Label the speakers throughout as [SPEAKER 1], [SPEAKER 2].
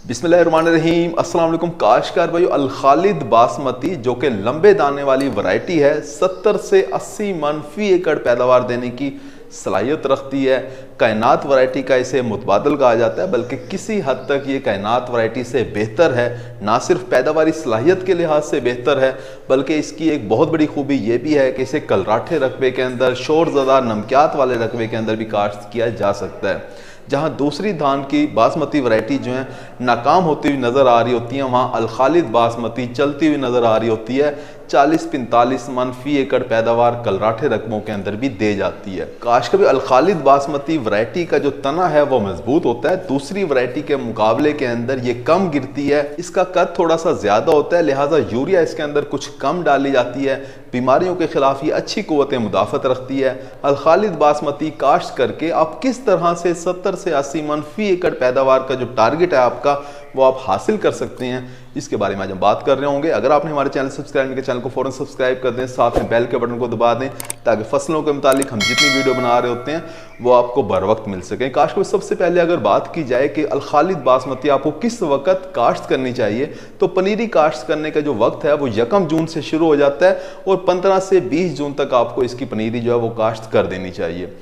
[SPEAKER 1] बिस्मिल्लाहिर्रहमानिर्रहीम अस्सलाम वालेकुम। काश्तकार भाइयों, अल खालिद बासमती जो कि लंबे दाने वाली वैरायटी है, 70 से 80 मन फी एकड़ पैदावार देने की सलाहियत रखती है। कायनात वैरायटी का इसे मुतबादल कहा जाता है, बल्कि किसी हद तक ये कायनात वैरायटी से बेहतर है। ना सिर्फ पैदावारी सलाहियत के लिहाज से बेहतर है, बल्कि इसकी एक बहुत बड़ी खूबी ये भी है कि इसे कलराठे रकबे के अंदर, शोर ज़दा नमकियात वाले रकबे के अंदर भी काश्त किया जा सकता है। जहाँ दूसरी धान की बासमती वैरायटी जो है नाकाम होती हुई नज़र आ रही होती है, वहाँ अल खालिद बासमती चलती हुई नज़र आ रही होती है। 40-45 मन फी एकड़ पैदावार कलराठे रकबों के अंदर भी दे जाती है। काश कभी अल खालिद बासमती वैरायटी का जो तना है वो मजबूत होता है, दूसरी वैरायटी के मुकाबले के अंदर ये कम गिरती है। इसका कद थोड़ा सा ज़्यादा होता है, लिहाजा यूरिया इसके अंदर कुछ कम डाली जाती है। बीमारियों के खिलाफ ये अच्छी क़ुव्वत मुदाफ़त रखती है। अल खालिद बासमती काश्त करके आप किस तरह से 70 से 80 मन फी एकड़ पैदावार का जो टारगेट है आपका, वो आप हासिल कर सकते हैं, इसके बारे में आज हम बात कर रहे होंगे। अगर आपने हमारे चैनल सब्सक्राइब नहीं किया, चैनल को फौरन सब्सक्राइब कर दें, साथ में बेल के बटन को दबा दें, ताकि फसलों के मुतालिक हम जितनी वीडियो बना रहे होते हैं वो आपको बर वक्त मिल सकें। काश्त को सबसे पहले अगर बात की जाए कि अल खालिद बासमती आपको किस वक्त काश्त करनी चाहिए, तो पनीरी काश्त करने का जो वक्त है वो 1 जून से शुरू हो जाता है और 15 से 20 जून तक आपको इसकी पनीरी जो है वो काश्त कर देनी चाहिए।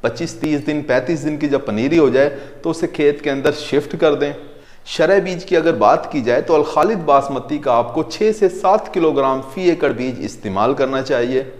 [SPEAKER 1] 25-30 दिन 35 दिन की जब पनीरी हो जाए तो उसे खेत के अंदर शिफ्ट कर दें। शरह बीज की अगर बात की जाए तो अल खालिद बासमती का आपको 6 से 7 किलोग्राम फी एकड़ बीज इस्तेमाल करना चाहिए।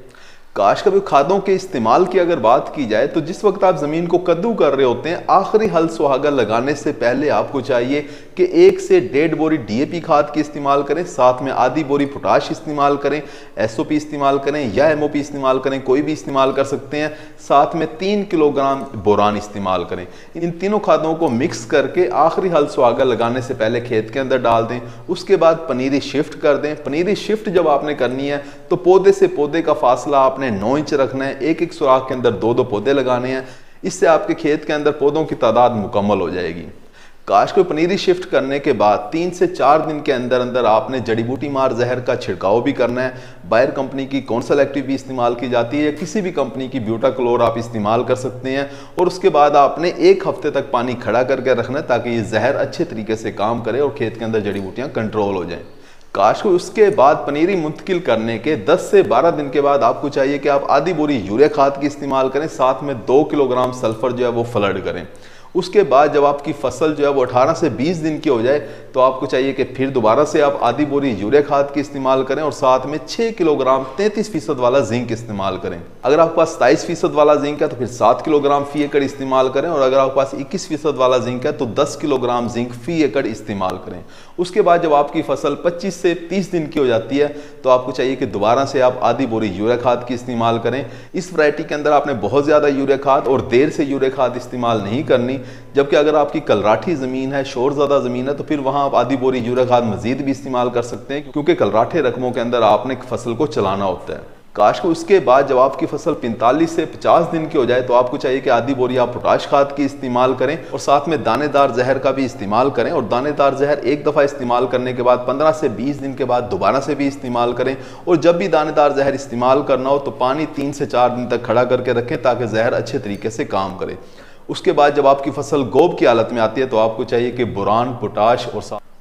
[SPEAKER 1] काश कभी खादों के इस्तेमाल की अगर बात की जाए तो जिस वक्त आप ज़मीन को कद्दू कर रहे होते हैं, आखिरी हल सुहागा लगाने से पहले आपको चाहिए कि 1 से 1.5 बोरी DAP खाद की इस्तेमाल करें, साथ में आधी बोरी पोटाश इस्तेमाल करें, SOP इस्तेमाल करें या MOP इस्तेमाल करें, कोई भी इस्तेमाल कर सकते हैं। साथ में 3 किलोग्राम बोरान इस्तेमाल करें। इन तीनों खादों को मिक्स करके आखिरी हल सुहागा लगाने से पहले खेत के अंदर डाल दें। उसके बाद पनीरी शिफ्ट कर दें। पनीरी शिफ्ट जब आपने करनी है तो पौधे से पौधे का फासला आपने 9 इंच रखना है। एक सुराख के अंदर 2-2 पौधे लगाने हैं। इससे आपके खेत के अंदर पौधों की तादाद मुकम्मल हो जाएगी। काश को पनीरी शिफ्ट करने के बाद 3 से 4 दिन के अंदर अंदर आपने जड़ी बूटी मार जहर का छिड़काव भी करना है। बायर कंपनी की कौनसल एक्टिव भी इस्तेमाल की जाती है, या किसी भी कंपनी की ब्यूटाक्लोर आप इस्तेमाल कर सकते हैं। और उसके बाद आपने 1 हफ्ते तक पानी खड़ा करके रखना है, ताकि ये जहर अच्छे तरीके से काम करे और खेत के अंदर जड़ी बूटियाँ कंट्रोल हो जाएँ। काश को उसके बाद पनीरी मुंतकिल करने के 10 से 12 दिन के बाद आपको चाहिए कि आप आधी बोरी यूरिया खाद की इस्तेमाल करें, साथ में 2 किलोग्राम सल्फर जो है वो फ्लड करें। उसके बाद जब आपकी फसल जो है वो 18 से 20 दिन की हो जाए तो आपको चाहिए कि फिर दोबारा से आप आधी बोरी यूरिया खाद की इस्तेमाल करें और साथ में 6 किलोग्राम 33% वाला जिंक इस्तेमाल करें। अगर आपके पास 27% वाला जिंक है तो फिर 7 किलोग्राम फी एकड़ इस्तेमाल करें, और अगर आपके पास 21% वाला जिंक है तो 10 किलोग्राम जिंक फी एकड़ इस्तेमाल करें। उसके बाद जब आपकी फसल 25 से 30 दिन की हो जाती है तो आपको चाहिए कि दोबारा से आप आधी बोरी यूरिया खाद की इस्तेमाल करें। इस वैरायटी के अंदर आपने बहुत ज़्यादा यूरिया खाद और देर से यूरिया खाद इस्तेमाल नहीं करनी। जबकि अगर आपकी कलराठी ज़मीन है, शोर ज़्यादा ज़मीन है, तो फिर वहाँ आप आधी बोरी यूरिया खाद मजीद भी इस्तेमाल कर सकते हैं, क्योंकि कलराठे रकमों के अंदर आपने फसल को चलाना होता है। काश को उसके बाद जब आपकी फसल 45 से 50 दिन की हो जाए तो आपको चाहिए कि आधी बोरी आप पोटाश खाद की इस्तेमाल करें और साथ में दानेदार जहर का भी इस्तेमाल करें। और दानेदार जहर एक दफ़ा इस्तेमाल करने के बाद 15 से 20 दिन के बाद दोबारा से भी इस्तेमाल करें। और जब भी दानेदार जहर इस्तेमाल करना हो तो पानी 3 से 4 दिन तक खड़ा करके रखें, ताकि जहर अच्छे तरीके से काम करे। उसके बाद जब आपकी फसल गोब की हालत में आती है तो आपको चाहिए कि बोरान, पोटाश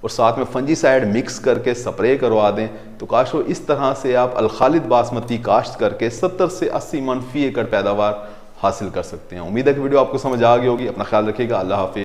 [SPEAKER 1] और साथ में फंजीसाइड मिक्स करके स्प्रे करवा दें। तो काश हो इस तरह से आप अल खालिद बासमती काश्त करके 70 से 80 मन फी एकड़ पैदावार हासिल कर सकते हैं। उम्मीद है कि वीडियो आपको समझ आ गई होगी। अपना ख्याल रखिएगा। अल्लाह हाफिज़।